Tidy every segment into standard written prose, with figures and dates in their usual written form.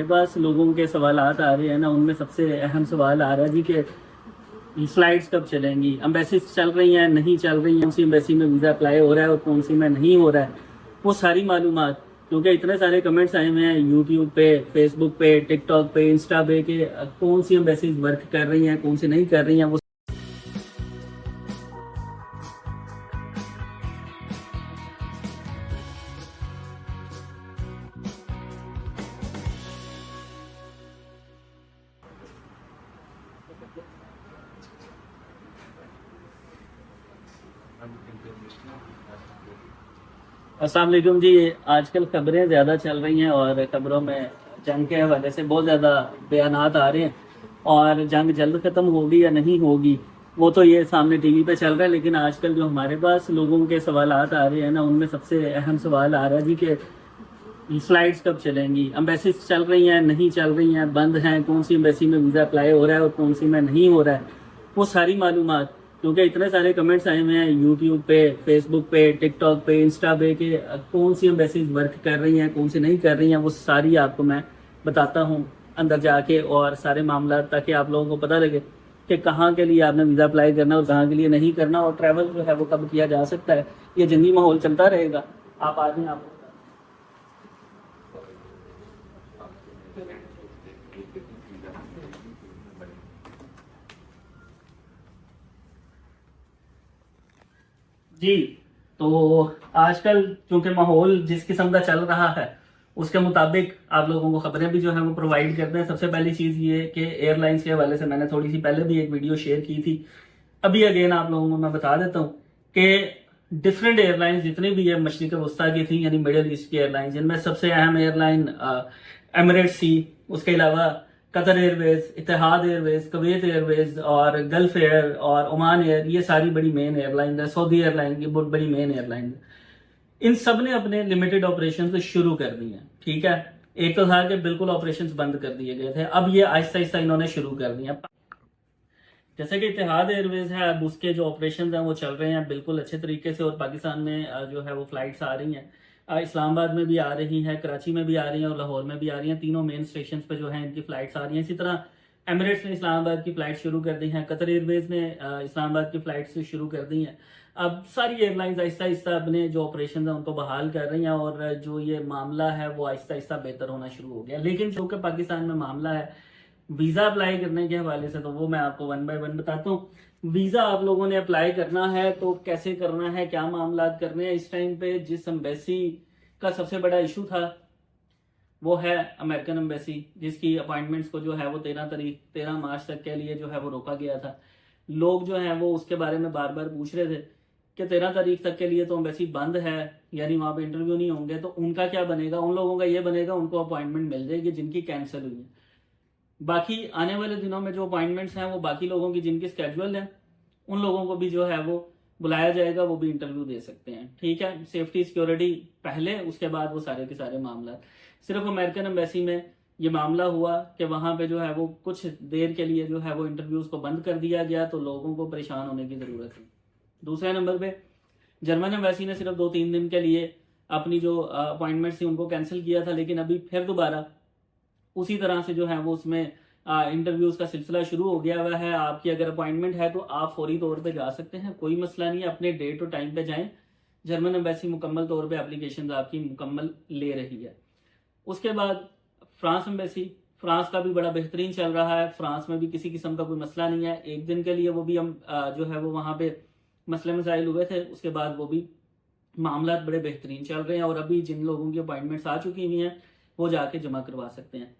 मेरे पास लोगों के सवालात आ रहे हैं ना, उनमें सबसे अहम सवाल आ रहा है जी कि फ्लाइट्स कब चलेंगी, एम्बेसीज चल रही हैं नहीं चल रही हैं, कौन सी एम्बेसी में वीज़ा अप्लाई हो रहा है और कौन सी में नहीं हो रहा है, वो सारी मालूमात। क्योंकि इतने सारे कमेंट्स आए हुए हैं यूट्यूब पे, फेसबुक पे, टिकटॉक पे, इंस्टा पे कि कौन सी एम्बेसीज वर्क कर रही हैं कौन सी नहीं कर रही हैं। वो अस्सलाम वालेकुम जी। आजकल खबरें ज़्यादा चल रही हैं और खबरों में जंग के हवाले से बहुत ज़्यादा बयानात आ रहे हैं और जंग जल्द ख़त्म होगी या नहीं होगी वो तो ये सामने टीवी पे चल रहा है। लेकिन आजकल जो हमारे पास लोगों के सवालात आ रहे हैं ना, उनमें सबसे अहम सवाल आ रहा है जी कि फ्लाइट्स कब चलेंगी, एम्बेसीज चल रही हैं नहीं चल रही हैं, बंद हैं, कौन सी एम्बेसी में वीज़ा अप्लाई हो रहा है और कौन सी में नहीं हो रहा है, वो सारी मालूमात। क्योंकि इतने सारे कमेंट्स आए हुए हैं यूट्यूब पे, फेसबुक पे, टिकटॉक पे, इंस्टा पे कि कौन सी एम्बेसीज वर्क कर रही हैं कौन सी नहीं कर रही हैं, वो सारी आपको मैं बताता हूँ अंदर जाके और सारे मामला, ताकि आप लोगों को पता लगे कि कहाँ के लिए आपने वीज़ा अप्लाई करना और कहाँ के लिए नहीं करना और ट्रैवल जो है वो कब किया जा सकता है। ये जंगी माहौल चलता रहेगा। आप आदमी आप जी। तो आजकल चूंकि माहौल जिस किस्म का चल रहा है उसके मुताबिक आप लोगों को खबरें भी जो है वो प्रोवाइड करते हैं। सबसे पहली चीज़ ये कि एयरलाइंस के हवाले से मैंने थोड़ी सी पहले भी एक वीडियो शेयर की थी, अभी अगेन आप लोगों को मैं बता देता हूँ कि डिफरेंट एयरलाइंस जितनी भी है मशरिक वस्ता की थी, यानी मिडिल ईस्ट की एयरलाइंस, जिनमें सबसे अहम एयरलाइन एमिरेट्स थी। उसके अलावा Qatar Airways, Etihad Airways, Kuwait Airways और गल्फ एयर और ओमान एयर, ये सारी बड़ी मेन एयरलाइन है। सऊदी एयरलाइन की बहुत बड़ी मेन एयरलाइन है। इन सब ने अपने लिमिटेड ऑपरेशन शुरू कर दिए हैं। ठीक है, एक तो था कि बिल्कुल ऑपरेशंस बंद कर दिए गए थे, अब ये आहिस्ता आहिस्ता इन्होंने शुरू कर दिए। जैसे कि इतिहाद एयरवेज है, अब उसके जो ऑपरेशन हैं वो चल रहे हैं बिल्कुल अच्छे तरीके से और पाकिस्तान में जो है वो फ्लाइट्स आ रही हैं। इस्लामाबाद में भी आ रही हैं, कराची में भी आ रही हैं और लाहौर में भी आ रही हैं। तीनों मेन स्टेशन पे जो है इनकी फ्लाइट्स आ रही हैं। इसी तरह एमिरेट्स ने इस्लामाबाद की फ्लाइट शुरू कर दी हैं, कतर एयरवेज ने इस्लामाबाद की फ्लाइट्स शुरू कर दी हैं। अब सारी एयरलाइंस आहिस्ता आहिस्ता अपने जो ऑपरेशन है उनको बहाल कर रही हैं और जो ये मामला है वो आहिस्ता आहिस्ता बेहतर होना शुरू हो गया। लेकिन जो कि पाकिस्तान में मामला है वीजा अप्लाई करने के हवाले से, तो वो मैं आपको वन बाय वन बताता हूँ। वीजा आप लोगों ने अप्लाई करना है तो कैसे करना है, क्या मामला करने हैं। इस टाइम पे जिस एम्बेसी का सबसे बड़ा इशू था वो है अमेरिकन एम्बेसी, जिसकी अपॉइंटमेंट्स को जो है वो 13 मार्च तक के लिए जो है वो रोका गया था। लोग जो है वो उसके बारे में बार बार पूछ रहे थे कि 13 तारीख तक के लिए तो एम्बेसी बंद है, यानी वहां पे इंटरव्यू नहीं होंगे, तो उनका क्या बनेगा। उन लोगों का ये बनेगा उनको अपॉइंटमेंट मिल जाएगी जिनकी कैंसिल हुई है। बाकी आने वाले दिनों में जो अपॉइंटमेंट्स हैं वो बाकी लोगों की जिनकी स्केड्यूल है उन लोगों को भी जो है वो बुलाया जाएगा, वो भी इंटरव्यू दे सकते हैं। ठीक है, सेफ्टी सिक्योरिटी पहले, उसके बाद वो सारे के सारे मामला। सिर्फ अमेरिकन एम्बेसी में ये मामला हुआ कि वहां पे जो है वो कुछ देर के लिए जो है वो इंटरव्यूज को बंद कर दिया गया, तो लोगों को परेशान होने की जरूरत है। दूसरे नंबर पे जर्मन एम्बेसी ने सिर्फ 2-3 दिन के लिए अपनी जो अपॉइंटमेंट्स थी उनको कैंसिल किया था, लेकिन अभी फिर दोबारा उसी तरह से जो है वो उसमें इंटरव्यूज का सिलसिला शुरू हो गया हुआ है। आपकी अगर अपॉइंटमेंट है तो आप फौरी तौर पे जा सकते हैं, कोई मसला नहीं है, अपने डेट और टाइम पे जाएं। जर्मन एम्बेसी मुकम्मल तौर पे एप्लीकेशन आपकी मुकम्मल ले रही है। उसके बाद फ्रांस एम्बेसी, फ्रांस का भी बड़ा बेहतरीन चल रहा है। फ्रांस में भी किसी किस्म का कोई मसला नहीं है। एक दिन के लिए वो भी हम जो है वो वहां पे मसले मसाइल हुए थे, उसके बाद वो भी मामला बड़े बेहतरीन चल रहे हैं और अभी जिन लोगों की अपॉइंटमेंट्स आ चुकी हुई हैं वो जाके जमा करवा सकते हैं।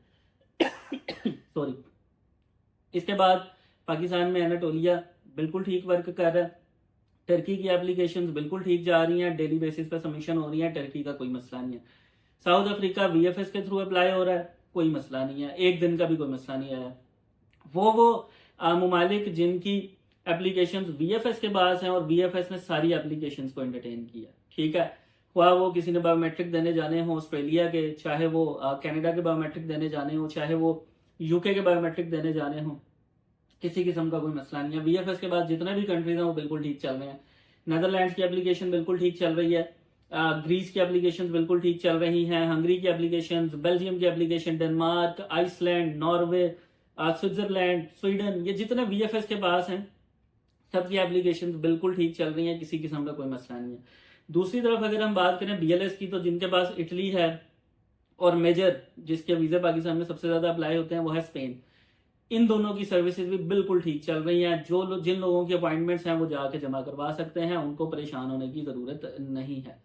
सॉरी। इसके बाद पाकिस्तान में एनाटोलिया बिल्कुल ठीक वर्क कर रहा है। टर्की की एप्लीकेशंस बिल्कुल ठीक जा रही हैं, डेली बेसिस पे सबमिशन हो रही है, टर्की का कोई मसला नहीं है। साउथ अफ्रीका वीएफएस के थ्रू अप्लाई हो रहा है, कोई मसला नहीं है, एक दिन का भी कोई मसला नहीं आया। वो ममालिक जिनकी एप्लीकेशंस वीएफएस के पास हैं और वीएफएस ने सारी एप्लीकेशंस को एंटरटेन किया, ठीक है, हुआ वो किसी ने बायोमेट्रिक देने जाने हो ऑस्ट्रेलिया के, चाहे वो कनाडा के बायोमेट्रिक देने जाने हो, चाहे वो यूके के बायोमेट्रिक देने जाने हो, किसी किस्म का कोई मसला नहीं है। वीएफएस के बाद जितने भी कंट्रीज हैं वो बिल्कुल ठीक चल रहे हैं। नेदरलैंड्स की एप्लीकेशन बिल्कुल ठीक चल रही है। ग्रीस की एप्लीकेशन बिल्कुल ठीक चल रही हैं, हंगरी की एप्लीकेशन, बेल्जियम की application, Denmark, Iceland, Norway, Switzerland, Sweden, ये जितने वीएफएस के पास हैं सबकी एप्लीकेशन बिल्कुल ठीक चल रही हैं, किसी किस्म का कोई मसला नहीं है। दूसरी तरफ अगर हम बात करें बीएलएस की, तो जिनके पास इटली है और मेजर जिसके वीजे पाकिस्तान में सबसे ज्यादा अप्लाई होते हैं वो है स्पेन, इन दोनों की सर्विसेज भी बिल्कुल ठीक चल रही हैं। जिन लोगों की अपॉइंटमेंट्स हैं वो जाके जमा करवा सकते हैं, उनको परेशान होने की जरूरत नहीं है।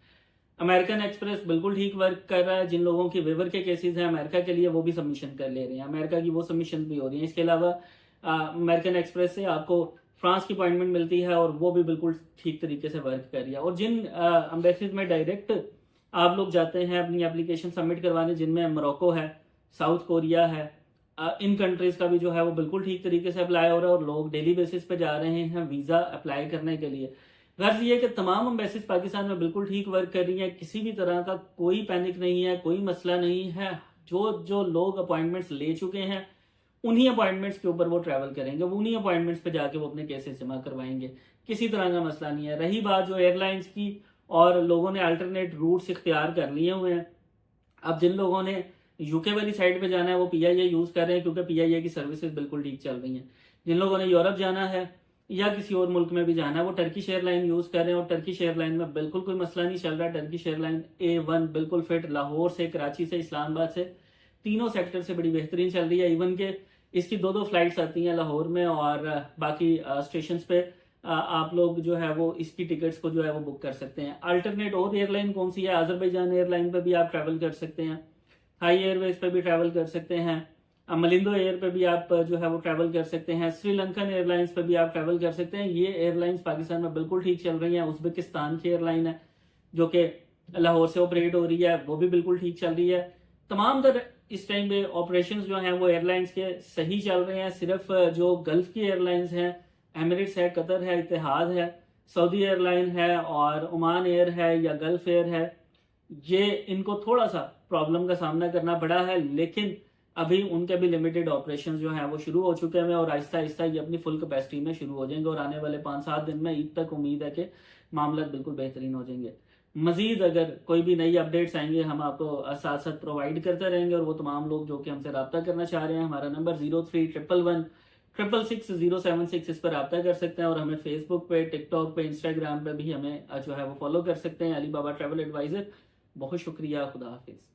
अमेरिकन एक्सप्रेस बिल्कुल ठीक वर्क कर रहा है, जिन लोगों के वेवर के केसेस हैं अमेरिका के लिए वो भी सबमिशन कर ले रहे हैं, अमेरिका की वो सबमिशन भी हो रही है। इसके अलावा अमेरिकन एक्सप्रेस से आपको फ्रांस की अपॉइंटमेंट मिलती है और वो भी बिल्कुल ठीक तरीके से वर्क कर रही है। और जिन एम्बेसीज में डायरेक्ट आप लोग जाते हैं अपनी एप्लीकेशन सबमिट करवाने, जिनमें मोरक्को है, साउथ कोरिया है, इन कंट्रीज का भी जो है वो बिल्कुल ठीक तरीके से अप्लाई हो रहा है और लोग डेली बेसिस पे जा रहे हैं वीजा अप्लाई करने के लिए। गर्ज ये कि तमाम एम्बेसीज पाकिस्तान में बिल्कुल ठीक वर्क कर रही हैं, किसी भी तरह का कोई पैनिक नहीं है, कोई मसला नहीं है। जो जो लोग अपॉइंटमेंट्स ले चुके हैं उन्हीं अपॉइंटमेंट्स के ऊपर वो ट्रैवल करेंगे, वो उन्हीं अपॉइंटमेंट्स पे जाके वो अपने केसेस जमा करवाएंगे, किसी तरह का मसला नहीं है। रही बात जो एयरलाइंस की, और लोगों ने अल्टरनेट रूट्स इख्तियार कर लिए हुए हैं। अब जिन लोगों ने यूके वाली साइड पे जाना है वो पीआईए यूज कर रहे हैं, क्योंकि पीआईए की सर्विसेज बिल्कुल ठीक चल रही हैं। जिन लोगों ने यूरोप जाना है या किसी और मुल्क में भी जाना है वो टर्किश एयरलाइन यूज कर रहे हैं, और टर्किश एयरलाइन में बिल्कुल कोई मसला नहीं चल रहा। टर्किश एयरलाइन A1 बिल्कुल फिट, लाहौर से, कराची से, इस्लामाबाद से, तीनों सेक्टर से बड़ी बेहतरीन चल रही है। इवन के इसकी दो फ्लाइट्स आती हैं लाहौर में, और बाकी स्टेशन पे आप लोग जो है वो इसकी टिकट्स को जो है वो बुक कर सकते हैं। अल्टरनेट और एयरलाइन कौन सी है, अजरबैजान एयरलाइन पे भी आप ट्रैवल कर सकते हैं, थाई एयरवेज पे भी ट्रैवल कर सकते हैं, मलिंदो एयर पे भी आप जो है वो ट्रैवल कर सकते हैं, श्रीलंकन एयरलाइंस पे भी आप ट्रैवल कर सकते हैं। ये एयरलाइंस पाकिस्तान में बिल्कुल ठीक चल रही हैं। उज्बेकिस्तान की एयरलाइन है जो कि लाहौर से ऑपरेट हो रही है, वो भी बिल्कुल ठीक चल रही है। तमाम तर इस टाइम पे ऑपरेशन जो हैं वो एयरलाइंस के सही चल रहे हैं। सिर्फ जो गल्फ की एयरलाइंस हैं, एमिरेट्स है, कतर है, इतिहाद है, सऊदी एयरलाइन है और ओमान एयर है या गल्फ एयर है, ये इनको थोड़ा सा प्रॉब्लम का सामना करना पड़ा है, लेकिन अभी उनके भी लिमिटेड ऑपरेशंस जो हैं वो शुरू हो चुके हैं और आहिस्ता आहिस्ता ये अपनी फुल कैपेसिटी में शुरू हो जाएंगे, और आने वाले 5-7 दिन में ईद तक उम्मीद है कि मामला बिल्कुल बेहतरीन हो जाएंगे। मजीद अगर कोई भी नई अपडेट्स आएंगे हम आपको साथ साथ प्रोवाइड करते रहेंगे, और वो तमाम लोग जो कि हमसे रब्ता करना चाह रहे हैं, हमारा नंबर 0311166076 इस पर रब्ता कर सकते हैं, और हमें फेसबुक पे, टिकटॉक पे, इंस्टाग्राम पे भी हमें जो है वो फॉलो कर सकते हैं। अली बाबा ट्रैवल एडवाइजर। बहुत शुक्रिया, खुदा हाफिज।